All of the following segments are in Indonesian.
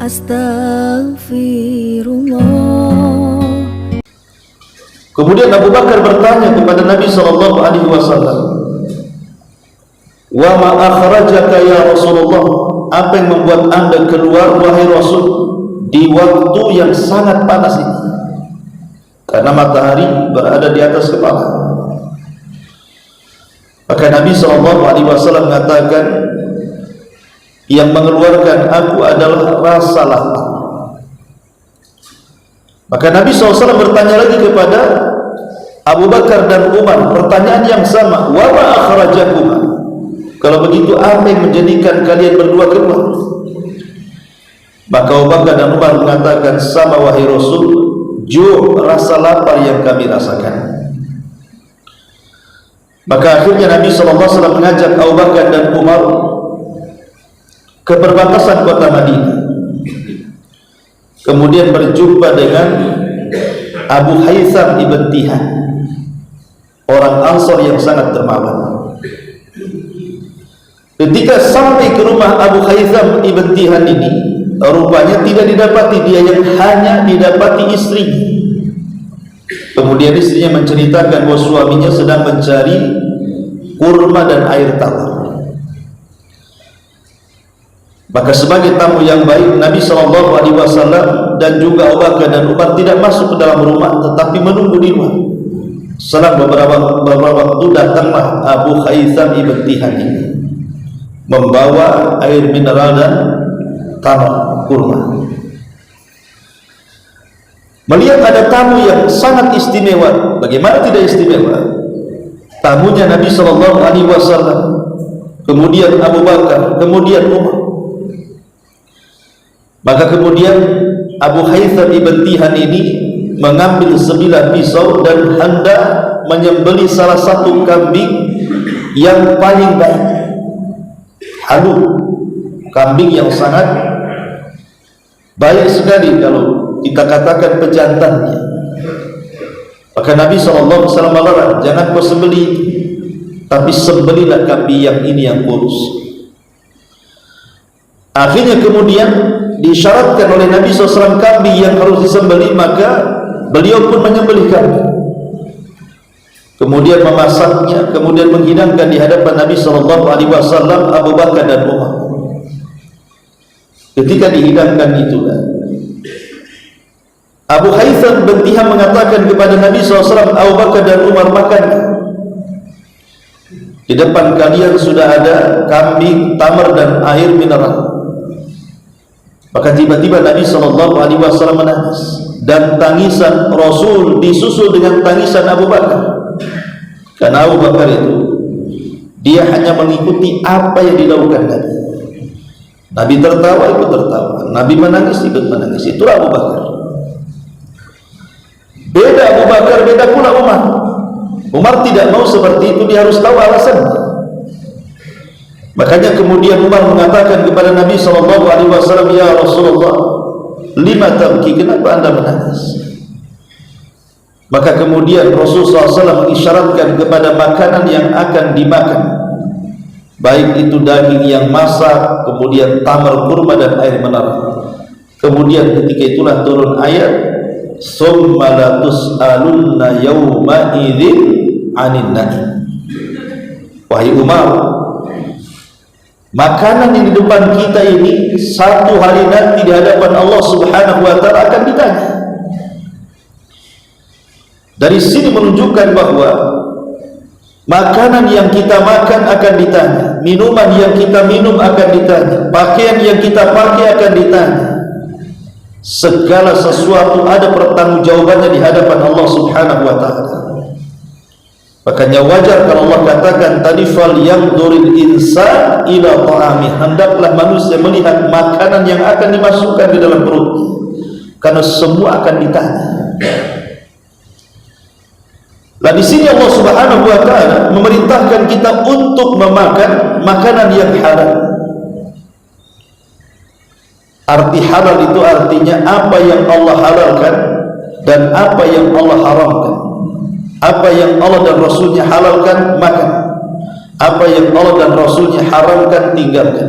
Astaghfirullah. Kemudian Abu Bakar bertanya kepada Nabi SAW, wa ma akhrajaka ya Rasulullah, apa yang membuat anda keluar wahai Rasul di waktu yang sangat panas ini, karena matahari berada di atas kepala. Maka Nabi SAW mengatakan, yang mengeluarkan aku adalah rasa lapar. Maka Nabi SAW bertanya lagi kepada Abu Bakar dan Umar pertanyaan yang sama, wa ma akhrajakuma, kalau begitu apa yang menjadikan kalian berdua keluar? Maka Abu Bakar dan Umar mengatakan, sama wahai Rasul, rasa lapar yang kami rasakan. Maka akhirnya Nabi SAW mengajak Abu Bakar dan Umar ke perbatasan kota Madinah, kemudian berjumpa dengan Abu Haytham ibn Tihan, orang Ansar yang sangat dermawan. Ketika sampai ke rumah Abu Haytham ibn Tihan ini, rupanya tidak didapati dia, yang hanya didapati istrinya. Kemudian istrinya menceritakan bahwa suaminya sedang mencari kurma dan air tawar. Maka sebagai tamu yang baik, Nabi SAW dan juga Abu Bakar dan Umar tidak masuk ke dalam rumah, tetapi menunggu di luar. Selang beberapa waktu datanglah Abu Haytham ibn Tihan ini, membawa air mineral dan tamar kurma. Melihat ada tamu yang sangat istimewa, bagaimana tidak istimewa? Tamunya Nabi SAW, kemudian Abu Bakar, kemudian Umar. Maka kemudian Abu Haytham ibn Tihan ini mengambil sebilah pisau dan hendak menyembelih salah satu kambing yang paling baik, halu, kambing yang sangat baik sekali kalau kita katakan pejantannya. Maka Nabi SAW melarang, jangan kau sembelih, tapi sembelihlah kambing yang ini yang kurus. Akhirnya kemudian disyaratkan oleh Nabi SAW kambing yang harus disembelih, maka beliau pun menyembelih kambing, kemudian memasaknya, kemudian menghidangkan di hadapan Nabi SAW, Abu Bakar dan Umar. Ketika dihidangkan itulah Abu Haytham bin Tihan mengatakan kepada Nabi SAW, Abu Bakar dan Umar, makan. Di depan kalian sudah ada kambing, tamar dan air mineral. Maka tiba-tiba Nabi SAW menangis, dan tangisan Rasul disusul dengan tangisan Abu Bakar. Karena Abu Bakar itu, dia hanya mengikuti apa yang dilakukan Nabi. Nabi tertawa, ikut tertawa. Nabi menangis, ikut menangis. Itulah Abu Bakar. Beda Abu Bakar, beda pula Umar. Umar tidak mau seperti itu, dia harus tahu alasannya. Makanya kemudian Umar mengatakan kepada Nabi SAW, ya Rasulullah, lima tabki, kenapa anda menangis? Maka kemudian Rasulullah SAW mengisyaratkan kepada makanan yang akan dimakan, baik itu daging yang masak, kemudian tamar kurma dan air mineral. Kemudian ketika itulah turun ayat, summa la tus'alunna yawma idzin 'anin na'im. Wahai Umar, makanan yang di depan kita ini satu hari nanti di hadapan Allah Subhanahu wa ta'ala akan ditanya. Dari sini menunjukkan bahwa makanan yang kita makan akan ditanya, minuman yang kita minum akan ditanya, pakaian yang kita pakai akan ditanya. Segala sesuatu ada pertanggungjawabannya di hadapan Allah Subhanahu wa ta'ala. Makanya wajar kalau Allah katakan tadi, fal yanzuril insan ila ta'ami, hendaklah manusia melihat makanan yang akan dimasukkan di dalam perutnya, karena semua akan ditanya. Nah, di sini Allah Subhanahu wa ta'ala memerintahkan kita untuk memakan makanan yang halal. Arti halal itu artinya apa yang Allah halalkan dan apa yang Allah haramkan. Apa yang Allah dan Rasulnya halalkan, makan. Apa yang Allah dan Rasulnya haramkan, tinggalkan.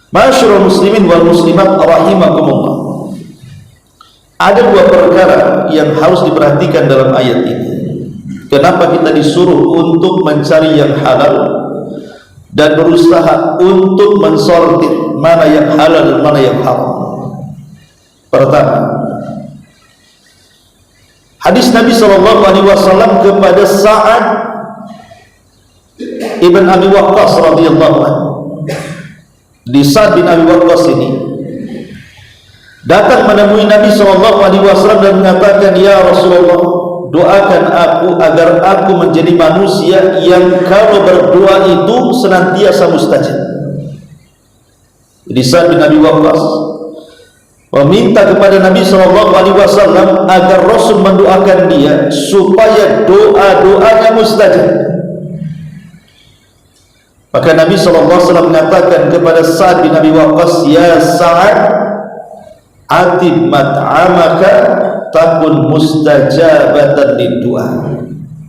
Ma'asyiral muslimin wal muslimat rahimakumullah. Ada dua perkara yang harus diperhatikan dalam ayat ini. Kenapa kita disuruh untuk mencari yang halal dan berusaha untuk mensortir mana yang halal dan mana yang haram. Pertama, hadis Nabi SAW kepada Sa'ad ibn Abi Waqqas radhiyallahu anhu. Di Sa'ad bin Abi Waqqas ini datang menemui Nabi SAW dan mengatakan, "Ya Rasulullah, doakan aku agar aku menjadi manusia yang kalau berdoa itu senantiasa mustajab." Jadi Sa'ad bin Abi Waqqas meminta kepada Nabi SAW agar Rasul mendoakan dia supaya doa-doanya mustajab. Maka Nabi SAW mengatakan kepada Sa'ad bin Abi Waqqas, "Ya Sa'ad, atib mat'amaka takun mustajabatan liddu'a."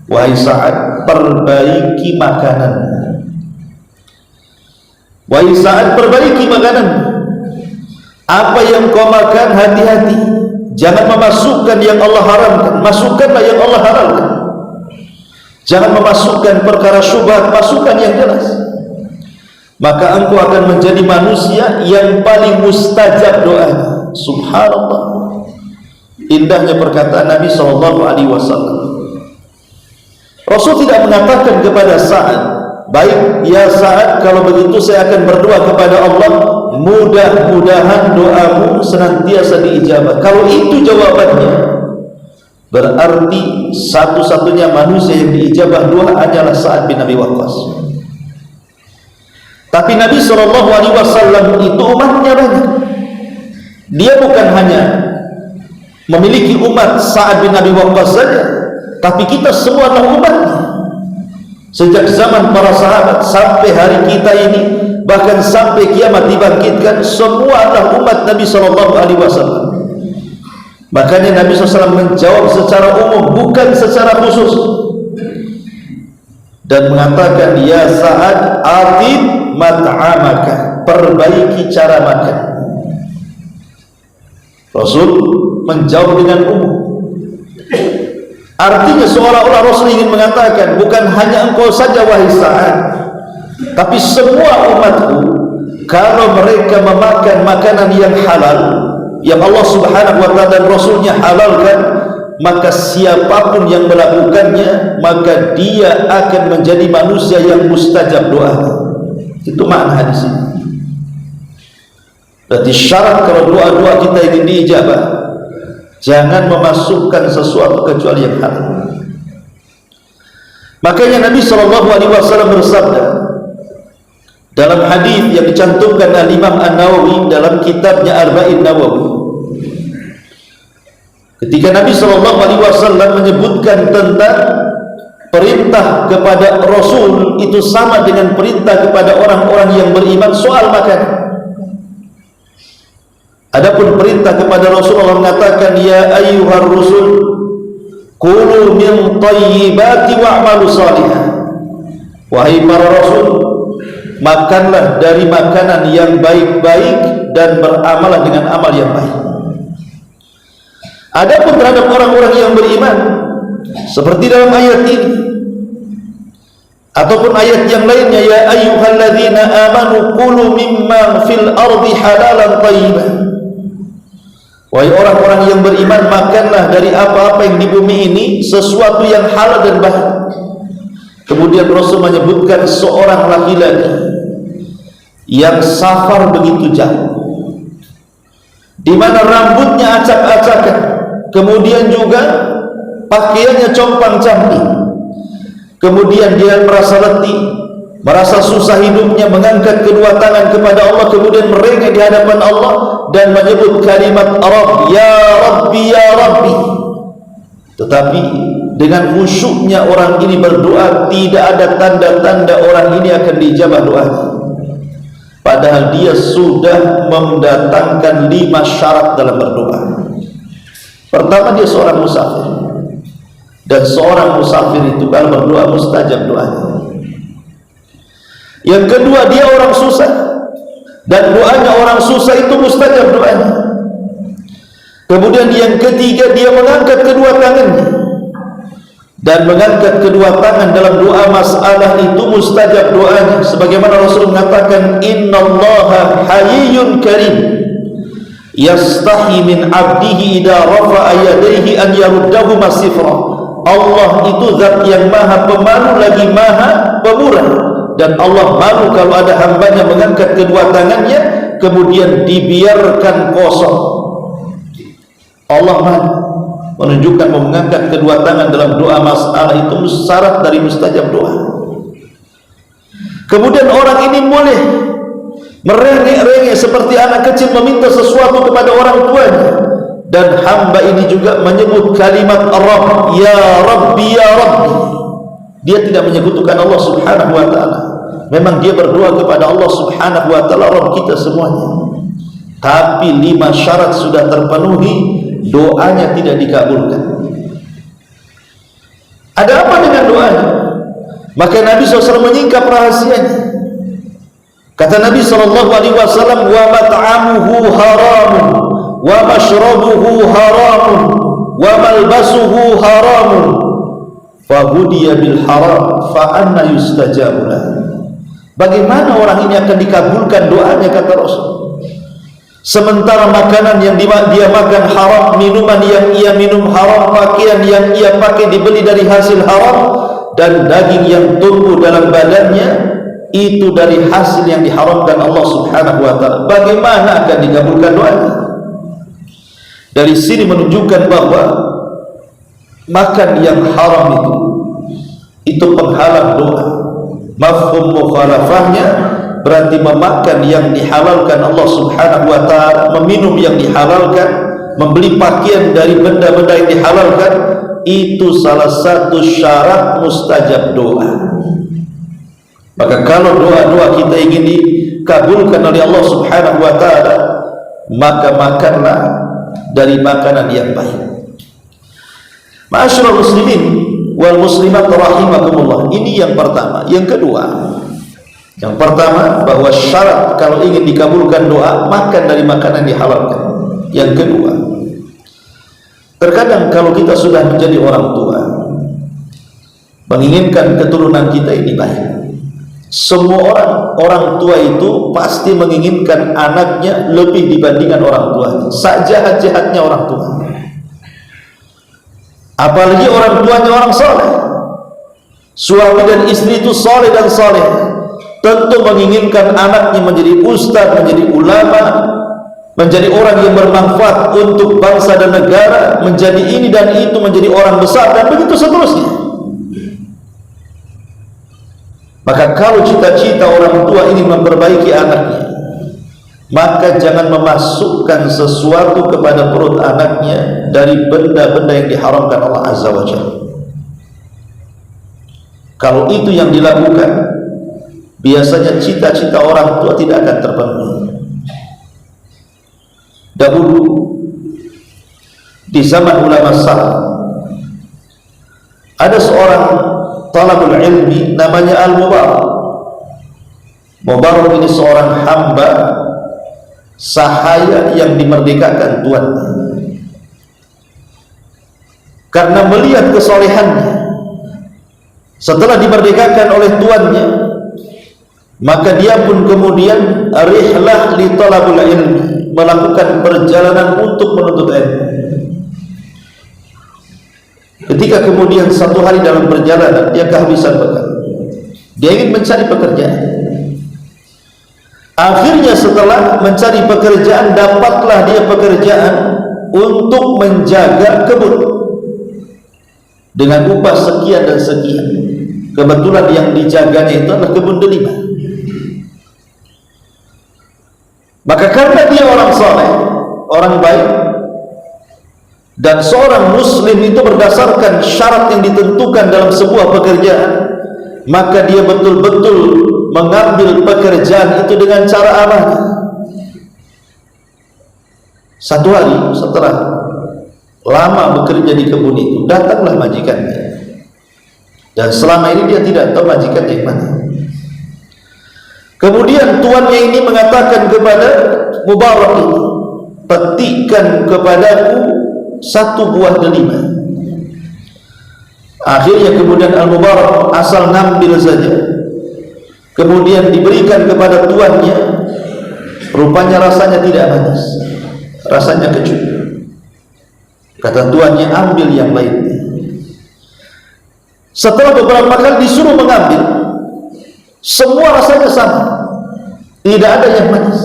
Wahai Sa'ad, perbaiki makanan. Wahai Sa'ad, perbaiki makanan. Apa yang kau makan, hati-hati, jangan memasukkan yang Allah haramkan, masukkanlah yang Allah halalkan. Jangan memasukkan perkara syubhat, masukkan yang jelas. Maka engkau akan menjadi manusia yang paling mustajab doanya. Subhanallah, indahnya perkataan Nabi SAW. Rasul tidak mengatakan kepada Sa'ad, "Baik ya Sa'ad, kalau begitu saya akan berdoa kepada Allah, mudah-mudahan doamu senantiasa diijabah." Kalau itu jawabannya, berarti satu-satunya manusia yang diijabah doa adalah Sa'ad bin Abi Waqqas. Tapi Nabi SAW itu umatnya banyak. Dia bukan hanya memiliki umat Sa'ad bin Abi Waqqas saja, tapi kita semua adalah umatnya. Sejak zaman para sahabat sampai hari kita ini, bahkan sampai kiamat dibangkitkan, semua adalah umat Nabi SAW. Makanya Nabi SAW menjawab secara umum, bukan secara khusus, dan mengatakan, "Ya Sa'ad, atib mat'amaka," perbaiki cara makan. Rasul menjawab dengan umum. Artinya seolah-olah Rasul ingin mengatakan, bukan hanya engkau saja wahai Sa'ad, tapi semua umatku, kalau mereka memakan makanan yang halal, yang Allah Subhanahu wa ta'ala dan Rasulnya halalkan, maka siapapun yang melakukannya, maka dia akan menjadi manusia yang mustajab doa. Itu makna hadis ini. Berarti syarat kalau doa-doa kita ingin diijabah, jangan memasukkan sesuatu kecuali yang halal. Makanya Nabi SAW bersabda dalam hadis yang dicantumkan oleh Imam An-Nawawi dalam kitabnya Arba'in Nawawi, ketika Nabi SAW menyebutkan tentang perintah kepada Rasul itu sama dengan perintah kepada orang-orang yang beriman soal makan. Adapun perintah kepada Rasulullah mengatakan, "Ya ayyuhar rusul, kulu min thayyibati wa'malu shalihan." Wahai para rasul, makanlah dari makanan yang baik-baik dan beramalah dengan amal yang baik. Adapun terhadap orang-orang yang beriman, seperti dalam ayat ini ataupun ayat yang lainnya, "Ya ayyuhalladzina amanu kulu mimma fil ardi halalan thayyiban." Wahai orang-orang yang beriman, makanlah dari apa-apa yang di bumi ini sesuatu yang halal dan baik. Kemudian Rasul menyebutkan seorang laki-laki yang safar begitu jauh, di mana rambutnya acak-acakan, kemudian juga pakaiannya compang-camping, kemudian dia merasa letih, merasa susah hidupnya, mengangkat kedua tangan kepada Allah, kemudian merengek di hadapan Allah dan menyebut kalimat Rabb, ya Rabbi, ya Rabbi. Tetapi dengan khusyuknya orang ini berdoa, tidak ada tanda-tanda orang ini akan dijabah doanya, padahal dia sudah mendatangkan 5 syarat dalam berdoa. Pertama, dia seorang musafir, dan seorang musafir itu kalau berdoa mustajab doanya. Yang kedua, dia orang susah, dan doanya orang susah itu mustajab doanya. Kemudian yang ketiga, dia mengangkat kedua tangannya, dan mengangkat kedua tangan dalam doa masalah itu mustajab doanya, sebagaimana Rasul mengatakan, innallaha hayyun karim yastahi min abdihi idza rafa'a yadayhi an yaruddahu masifra. Allah itu zat yang maha pemalu lagi maha pemurah, dan Allah malu kalau ada hambanya mengangkat kedua tangannya kemudian dibiarkan kosong. Allah malu, menunjukkan mengangkat kedua tangan dalam doa masalah itu syarat dari mustajab doa. Kemudian orang ini boleh merengek-rengek seperti anak kecil meminta sesuatu kepada orang tuanya, dan hamba ini juga menyebut kalimat Rabb, ya Rabbi ya Rabbi. Dia tidak menyebutkan Allah subhanahu wa ta'ala. Memang dia berdoa kepada Allah subhanahu wa ta'ala, Rabb kita semuanya, tapi 5 syarat sudah terpenuhi, doanya tidak dikabulkan. Ada apa dengan doanya? Maka Nabi SAW menyingkap rahasianya. Kata Nabi SAW, wa mat'amuhu haramun wa mashrabuhu haramun wa malbasuhu haramun fahudiya bil haram fa anna yustajabu lah. Bagaimana orang ini akan dikabulkan doanya, kata Rasul, sementara makanan yang dia makan haram, minuman yang ia minum haram, pakaian yang ia pakai dibeli dari hasil haram, dan daging yang tumbuh dalam badannya itu dari hasil yang diharamkan Allah subhanahu wa ta'ala. Bagaimana akan dikabulkan doanya? Dari sini menunjukkan bahwa makan yang haram itu penghalang doa. Mafhum mukhalafahnya berarti memakan yang dihalalkan Allah subhanahu wa ta'ala, meminum yang dihalalkan, membeli pakaian dari benda-benda yang dihalalkan, itu salah satu syarat mustajab doa. Maka kalau doa-doa kita ingin dikabulkan oleh Allah subhanahu wa ta'ala, maka makanlah dari makanan yang baik. Ma'asyiral muslimin wal muslimat rahimakumullah. Ini yang pertama. Yang kedua, yang pertama bahwa syarat kalau ingin dikabulkan doa, makan dari makanan dihalalkan. Yang kedua, terkadang kalau kita sudah menjadi orang tua, menginginkan keturunan kita ini baik. Semua orang tua itu pasti menginginkan anaknya lebih dibandingkan orang tua. Sejahat-jahatnya orang tua, apalagi orang tuanya orang soleh, suami dan istri itu soleh dan soleh, tentu menginginkan anaknya menjadi ustaz, menjadi ulama, menjadi orang yang bermanfaat untuk bangsa dan negara, menjadi ini dan itu, menjadi orang besar, dan begitu seterusnya. Maka kalau cita-cita orang tua ini memperbaiki anaknya, maka jangan memasukkan sesuatu kepada perut anaknya dari benda-benda yang diharamkan Allah Azza wa Jalla. Kalau itu yang dilakukan, biasanya cita-cita orang tua tidak akan terpenuhi. Dahulu di zaman ulama salaf, ada seorang talabul ilmi namanya Al-Mubarak. Mubarak ini seorang hamba sahaya yang dimerdekakan tuannya. Karena melihat kesolehannya, setelah dimerdekakan oleh tuannya, maka dia pun kemudian rihlah li talabul ilmi, melakukan perjalanan untuk menuntut ilmu. Ketika kemudian satu hari dalam perjalanan dia kehabisan bekal, dia ingin mencari pekerjaan. Akhirnya setelah mencari pekerjaan, dapatlah dia pekerjaan untuk menjaga kebun dengan upah sekian dan sekian. Kebetulan yang dijaganya itu adalah kebun delima. Maka karena dia orang soleh, orang baik, dan seorang muslim itu berdasarkan syarat yang ditentukan dalam sebuah pekerjaan, maka dia betul-betul mengambil pekerjaan itu dengan cara amanah. Satu hari setelah lama bekerja di kebun itu, datanglah majikannya, dan selama ini dia tidak tahu majikannya yang mana. Kemudian tuannya ini mengatakan kepada Mubarak ini, petikkan kepadaku satu buah delima. Akhirnya kemudian Al-Mubarak asal ngambil saja, kemudian diberikan kepada tuannya. Rupanya rasanya tidak manis, rasanya kecut. Kata tuannya, ambil yang lainnya. Setelah beberapa kali disuruh mengambil, semua rasanya sama, tidak ada yang manis.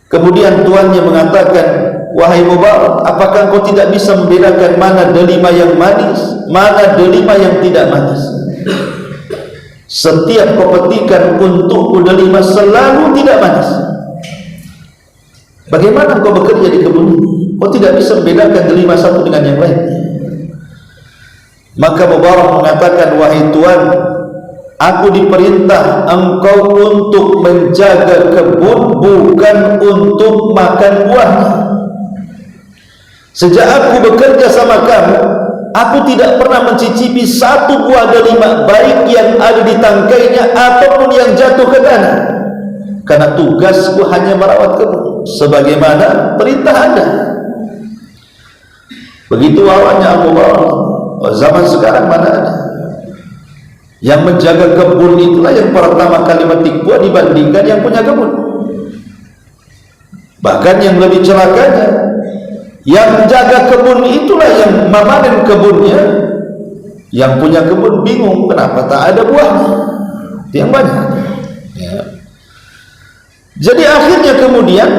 Kemudian tuannya mengatakan, wahai Mubarak, apakah engkau tidak bisa membedakan mana delima yang manis, mana delima yang tidak manis? Setiap kau petikan untukku delima selalu tidak manis. Bagaimana kau bekerja di kebun ini? Kau tidak bisa membedakan delima satu dengan yang lain. Maka Mubarak mengatakan, wahai Tuan, aku diperintah engkau untuk menjaga kebun, bukan untuk makan buahnya. Sejak aku bekerja sama kamu, aku tidak pernah mencicipi satu buah delima, baik yang ada di tangkainya ataupun yang jatuh ke tanah, karena tugasku hanya merawat kebun sebagaimana perintah Anda. Begitu awalnya Al-Mubarak. Zaman sekarang mana ada yang menjaga kebun? Itulah yang pertama kali metik buah dibandingkan yang punya kebun. Bahkan yang lebih celakanya, yang menjaga kebun itulah yang memanen kebunnya. Yang punya kebun bingung kenapa tak ada buahnya, yang banyak ya. Jadi akhirnya kemudian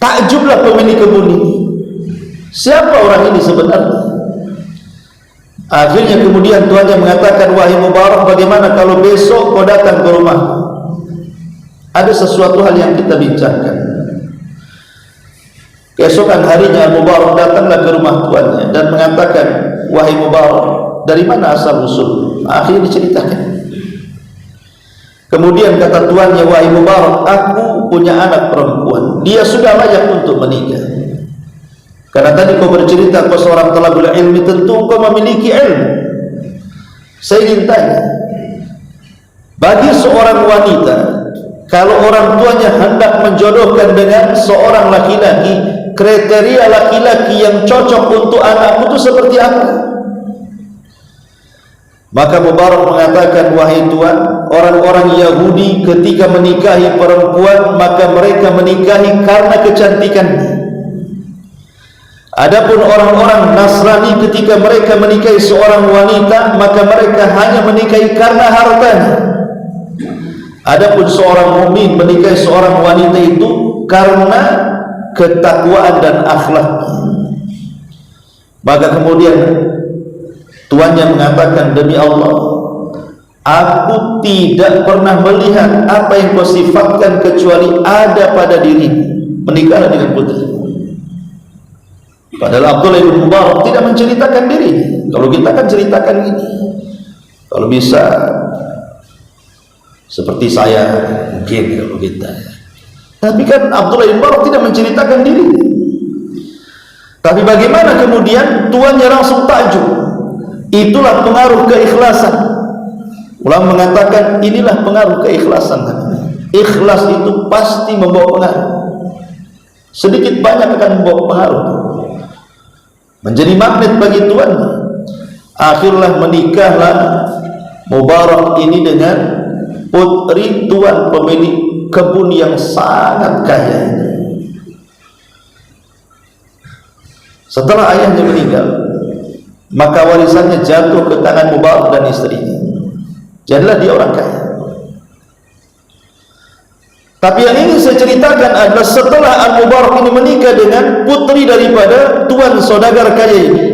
takjublah pemilik kebun ini, siapa orang ini sebenarnya? Akhirnya kemudian tuannya mengatakan, wahai Mubarak, bagaimana kalau besok kau datang ke rumah? Ada sesuatu hal yang kita bincangkan. Keesokan harinya Mubarak datanglah ke rumah tuannya dan mengatakan, wahai Mubarak, dari mana asal usul? Akhirnya diceritakan. Kemudian kata tuannya, wahai Mubarak, aku punya anak perempuan, dia sudah layak untuk menikah. Karena tadi kau bercerita kau seorang talabul ilmi, tentu kau memiliki ilmu. Saya ingin tanya, bagi seorang wanita, kalau orang tuanya hendak menjodohkan dengan seorang laki-laki, kriteria laki-laki yang cocok untuk anakku itu seperti apa? Maka Mubarak mengatakan, wahai Tuan, orang-orang Yahudi ketika menikahi perempuan, maka mereka menikahi karena kecantikannya. Adapun orang-orang Nasrani ketika mereka menikahi seorang wanita, maka mereka hanya menikahi karena hartanya. Adapun seorang mukmin menikahi seorang wanita itu karena ketakwaan dan akhlaknya. Maka kemudian tuannya mengatakan, demi Allah, aku tidak pernah melihat apa yang kau sifatkan kecuali ada pada dirimu. Menikahlah dengan putri. Padahal Abdullah bin Mubarak tidak menceritakan diri. Kalau kita kan ceritakan gini, kalau bisa seperti saya mungkin kalau kita. Tapi kan Abdullah bin Mubarak tidak menceritakan diri. Tapi bagaimana kemudian tuannya langsung takjub? Itulah pengaruh keikhlasan. Ulama mengatakan inilah pengaruh keikhlasan. Ikhlas itu pasti membawa pengaruh. Sedikit banyak akan membawa pengaruh, menjadi magnet bagi tuannya. Akhirnya menikahlah Mubarak ini dengan putri tuan pemilik kebun yang sangat kaya. Setelah ayahnya meninggal, maka warisannya jatuh ke tangan Mubarak dan istrinya. Jadilah dia orang kaya. Tapi yang ingin saya ceritakan adalah setelah Al-Mubarak ini menikah dengan putri daripada tuan saudagar kaya ini,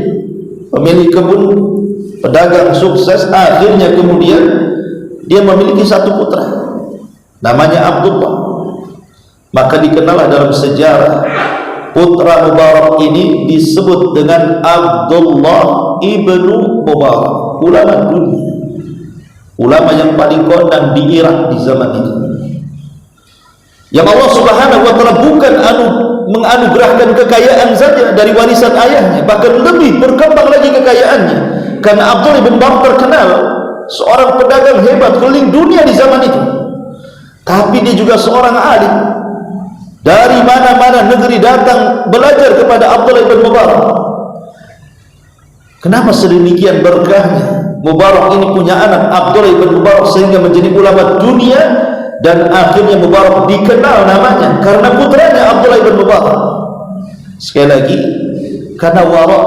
pemilik kebun, pedagang sukses, akhirnya kemudian dia memiliki satu putra, namanya Abdullah. Maka dikenallah dalam sejarah putra Mubarak ini disebut dengan Abdullah ibnu Mubarak, ulama dunia, ulama yang paling kondang di Irak di zaman itu. Yang Allah Subhanahu wa taala bukan menganugerahkan kekayaan saja dari warisan ayahnya, bahkan lebih berkembang lagi kekayaannya. Karena Abdullah bin Mubarak terkenal seorang pedagang hebat keliling dunia di zaman itu, tapi dia juga seorang alim. Dari mana-mana negeri datang belajar kepada Abdullah bin Mubarak. Kenapa sedemikian berkahnya Mubarak ini punya anak Abdullah bin Mubarak sehingga menjadi ulama dunia, dan akhirnya Mubarak dikenal namanya karena putranya Abdullah bin Mubarak. Sekali lagi, karena wara.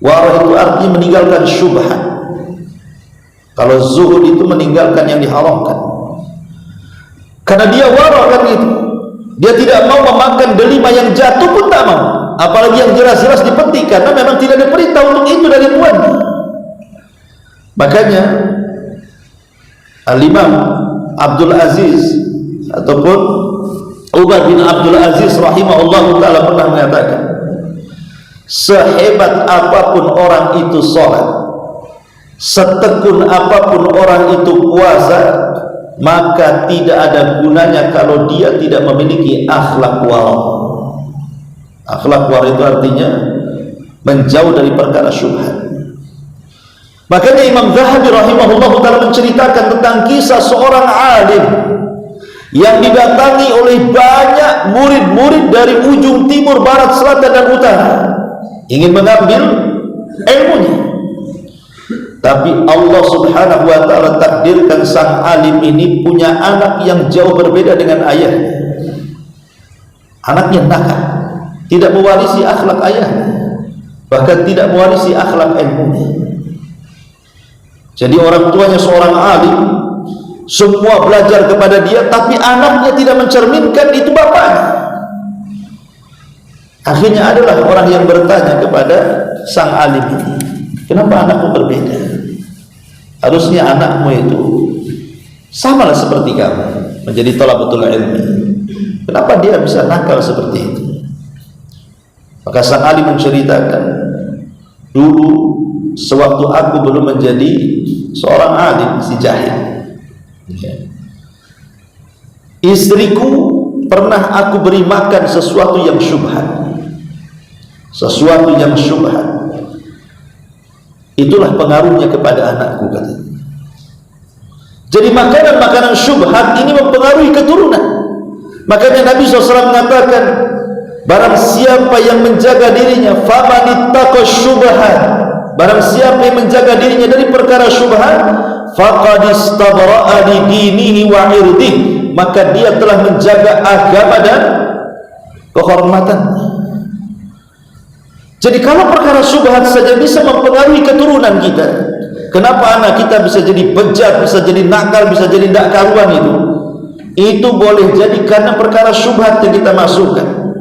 Wara itu artinya meninggalkan syubhat. Kalau zuhud itu meninggalkan yang diharamkan. Karena dia wara kan itu. Dia tidak mau memakan delima yang jatuh pun tak mau, apalagi yang jelas-jelas dipetik, karena memang tidak ada perintah untuk itu dari tuannya. Makanya Al-Imam Abdul Aziz ataupun Umar bin Abdul Aziz rahimahullah ta'ala pernah mengatakan, sehebat apapun orang itu sholat, setekun apapun orang itu puasa, maka tidak ada gunanya kalau dia tidak memiliki akhlak wara. Akhlak wara itu artinya menjauh dari perkara syubhat. Makanya Imam Zahabi rahimahullah ta'ala menceritakan tentang kisah seorang alim yang didatangi oleh banyak murid-murid dari ujung timur, barat, selatan, dan utara, ingin mengambil ilmunya. Tapi Allah subhanahu wa ta'ala takdirkan sang alim ini punya anak yang jauh berbeda dengan ayahnya. Anaknya nakal, tidak mewarisi akhlak ayahnya, bahkan tidak mewarisi akhlak ilmunya. Jadi orang tuanya seorang alim, semua belajar kepada dia, tapi anaknya tidak mencerminkan itu bapaknya. Akhirnya adalah orang yang bertanya kepada sang alim ini, kenapa anakmu berbeda? Harusnya anakmu itu samalah seperti kamu, menjadi thalabatul ilmi. Kenapa dia bisa nakal seperti itu? Maka sang alim menceritakan, dulu sewaktu aku belum menjadi seorang alim, si jahil, istriku pernah aku beri makan sesuatu yang syubhat. Sesuatu yang syubhat, itulah pengaruhnya kepada anakku, katanya. Jadi makanan-makanan syubhat ini mempengaruhi keturunan. Makanya Nabi SAW mengatakan, barang siapa yang menjaga dirinya, famanittaqa syubhat, barang siapa yang menjaga dirinya dari perkara syubhat, faqad istabra'a li dinihi wa irdihi, maka dia telah menjaga agama dan kehormatannya. Jadi kalau perkara syubhat saja bisa mempengaruhi keturunan kita, kenapa anak kita bisa jadi bejat, bisa jadi nakal, bisa jadi tidak karuan itu boleh jadi karena perkara syubhat yang kita masukkan.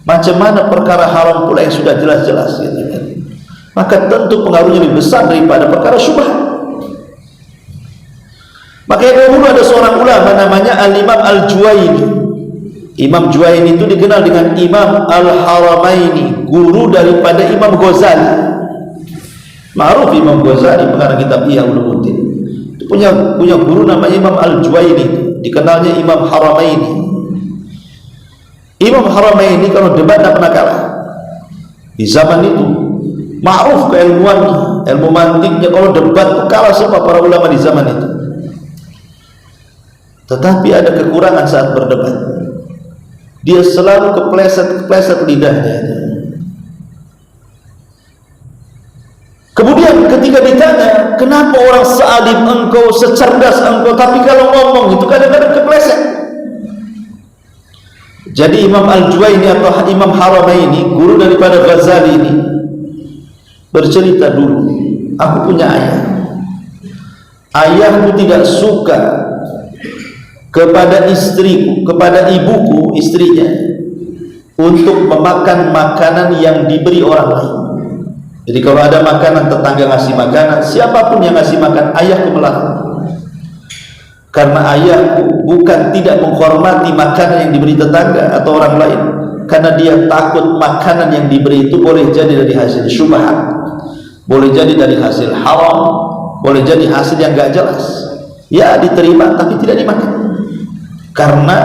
Macam mana perkara haram pula yang sudah jelas-jelas gitu kan? Maka tentu pengaruhnya lebih besar daripada perkara syubhat. Makanya dulu ada seorang ulama namanya Al-Imam Al-Juwaini. Imam Juwaini itu dikenal dengan Imam Al-Haramaini, guru daripada Imam Ghazali. Ma'ruf Imam Ghazali pengarang kitab Ihya Ulumuddin. Itu punya guru namanya Imam Al-Juwaini, dikenalnya Imam Haramaini. Imam Haramaini kalau debat tak pernah kalah. Di zaman itu ma'ruf keilmuannya, ilmu mantiknya, kalau debat kalah semua para ulama di zaman itu. Tetapi ada kekurangan saat berdebat. Dia selalu kepleset lidahnya. Kemudian ketika ditanya, kenapa orang sealim engkau, secerdas engkau, tapi kalau ngomong itu kadang-kadang kepleset. Jadi Imam Al-Juwaini atau Imam Haramaini, guru daripada Ghazali ini, bercerita dulu, aku punya ayah. Ayahku tidak suka kepada istriku, kepada ibuku, istrinya, untuk memakan makanan yang diberi orang lain. Jadi kalau ada makanan, tetangga ngasih makanan, siapapun yang ngasih makan, ayahku melarang. Karena ayahku bukan tidak menghormati makanan yang diberi tetangga atau orang lain, karena dia takut makanan yang diberi itu boleh jadi dari hasil syubhat, boleh jadi dari hasil haram, boleh jadi hasil yang gak jelas. Ya diterima tapi tidak dimakan. Karena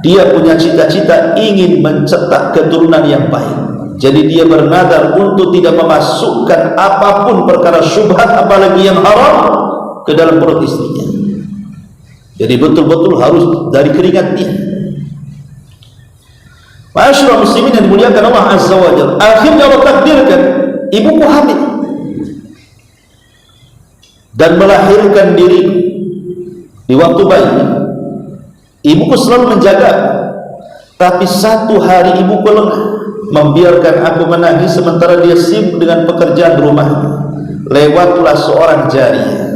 dia punya cita-cita ingin mencetak keturunan yang baik. Jadi dia bernadar untuk tidak memasukkan apapun perkara syubhat, apalagi yang haram, ke dalam perut istrinya. Jadi betul-betul harus dari keringat dia. Ma'asyiral muslimin yang dimuliakan Allah Azza wa Jalla, akhirnya Allah takdirkan ibuku hamil dan melahirkan diri. Di waktu bayi, ibuku selalu menjaga, tapi satu hari ibuku lengah, membiarkan aku menangis sementara dia sibuk dengan pekerjaan rumah. Lewatlah seorang jariyah,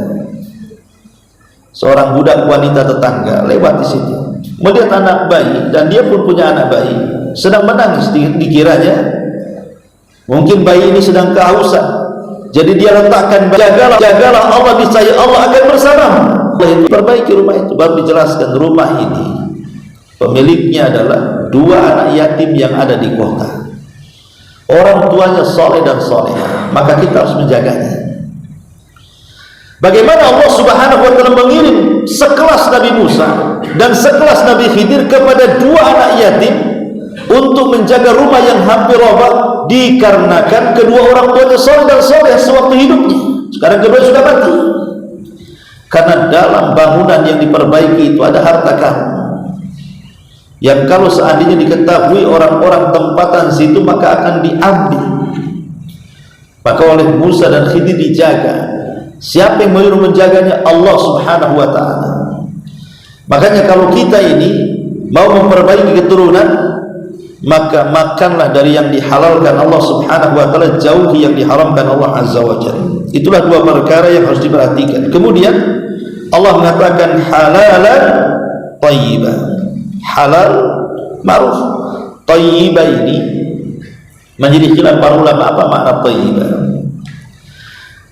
seorang budak wanita tetangga, lewat di situ, melihat anak bayi, dan dia pun punya anak bayi, sedang menangis. Dikiranya mungkin bayi ini sedang kehausan, jadi dia letakkan, jagalah Allah, niscaya Allah akan bersamamu. Allah itu perbaiki rumah itu. Baru dijelaskan rumah ini pemiliknya adalah dua anak yatim yang ada di kota. Orang tuanya soleh dan soleh, maka kita harus menjaganya. Bagaimana Allah Subhanahu wa ta'ala mengirim sekelas Nabi Musa dan sekelas Nabi Khidir kepada dua anak yatim untuk menjaga rumah yang hampir roboh, dikarenakan kedua orang tuanya soleh dan soleh sewaktu hidupnya. Sekarang kedua sudah mati. Karena dalam bangunan yang diperbaiki itu ada harta karun yang kalau seandainya diketahui orang-orang tempatan situ, maka akan diambil. Maka oleh Musa dan Khidir dijaga. Siapa yang menyuruh menjaganya? Allah Subhanahu wa ta'ala. Makanya kalau kita ini mau memperbaiki keturunan, maka makanlah dari yang dihalalkan Allah Subhanahu wa ta'ala, jauhi yang diharamkan Allah Azza wa Jalla. Itulah dua perkara yang harus diperhatikan. Kemudian Allah mengatakan halalan thayyibah. Halal ma'ruf. Thayyibah ini menjadi khilaf para ulama, apa makna thayyibah.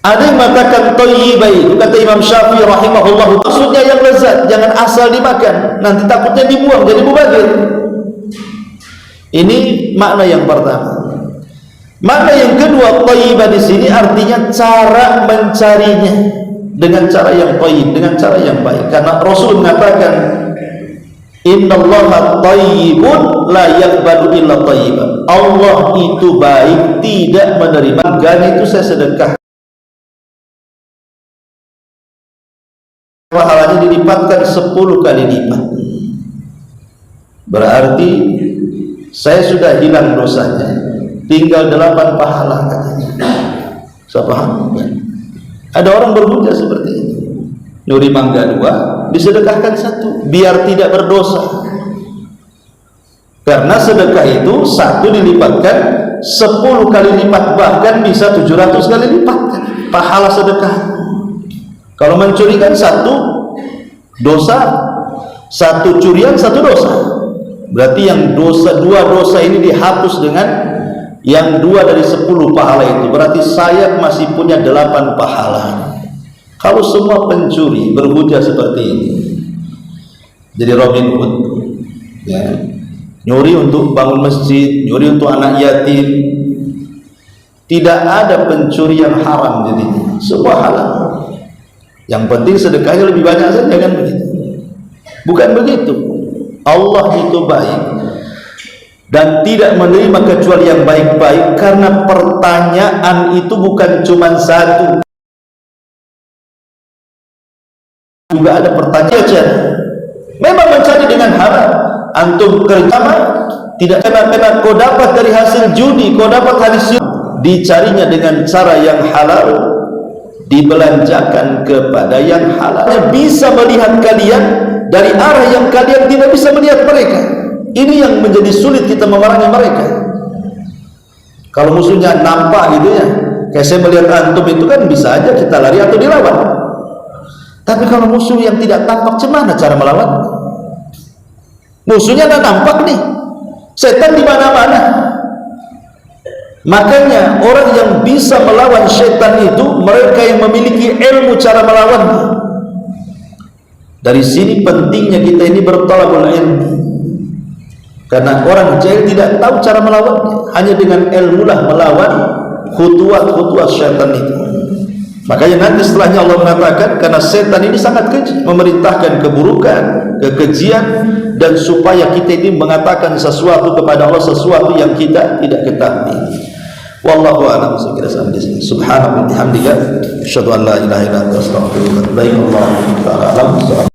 Ada yang mengatakan thayyibah itu, kata Imam Syafi'i rahimahullah, maksudnya yang lezat, jangan asal dimakan, nanti takutnya dibuang jadi mubazir. Ini makna yang pertama. Makna yang kedua, thayyibah di sini artinya cara mencarinya dengan cara yang thayyib, dengan cara yang baik. Karena Rasul mengatakan, innallaha thayyibun la yaqbalu illa thayyiban. Allah itu baik, tidak menerima enggaknya itu saya sedekah. Pahalanya dilipatkan 10 kali lipat. Berarti saya sudah hilang dosanya, tinggal 8 pahala katanya. Saya paham? Ada orang berhujah seperti itu. Nyuri mangga 2, disedekahkan 1 biar tidak berdosa. Karena sedekah itu 1 dilipatkan 10 kali lipat, bahkan bisa 700 kali lipat pahala sedekah. Kalau mencuri kan 1 dosa, 1 curian 1 dosa. Berarti yang dosa, 2 dosa ini dihapus dengan yang 2 dari 10 pahala itu. Berarti saya masih punya 8 pahala. Kalau semua pencuri berhujah seperti ini, jadi Robin Hood, ya, nyuri untuk bangun masjid, nyuri untuk anak yatim. Tidak ada pencuri yang haram, jadi semua halal. Yang penting sedekahnya lebih banyak saja, kan begitu? Bukan begitu. Allah itu baik dan tidak menerima kecuali yang baik-baik, karena pertanyaan itu bukan cuma 1. Juga ada pertanyaan. Memang mencari dengan haram. Antum kerja tidak kena kau dapat dari hasil judi, kau dapat hasil, dicarinya dengan cara yang halal, dibelanjakan kepada yang halal. Bisa melihat kalian dari arah yang kalian tidak bisa melihat mereka. Ini yang menjadi sulit kita memerangi mereka. Kalau musuhnya nampak gitu ya, kayak saya melihat antum itu kan bisa aja kita lari atau dilawan. Tapi kalau musuh yang tidak tampak, gimana cara melawan? Musuhnya nggak nampak nih, setan di mana-mana. Makanya orang yang bisa melawan setan itu mereka yang memiliki ilmu cara melawannya. Dari sini pentingnya kita ini berthalabul ilmi. Karena orang jahil tidak tahu cara melawannya. Hanya dengan ilmu lah melawan khutuwat setan itu. Makanya nanti setelahnya Allah mengatakan, karena setan ini sangat keji, memerintahkan keburukan, kekejian, dan supaya kita ini mengatakan sesuatu kepada Allah sesuatu yang kita tidak ketahui. Wallahu a'lam. Saya kira sampai di sini. Subhanallah wa bihamdika asyhadu an la ilaha illa anta astaghfiruka wa atubu ilaik. Wallahu ta'ala a'lam.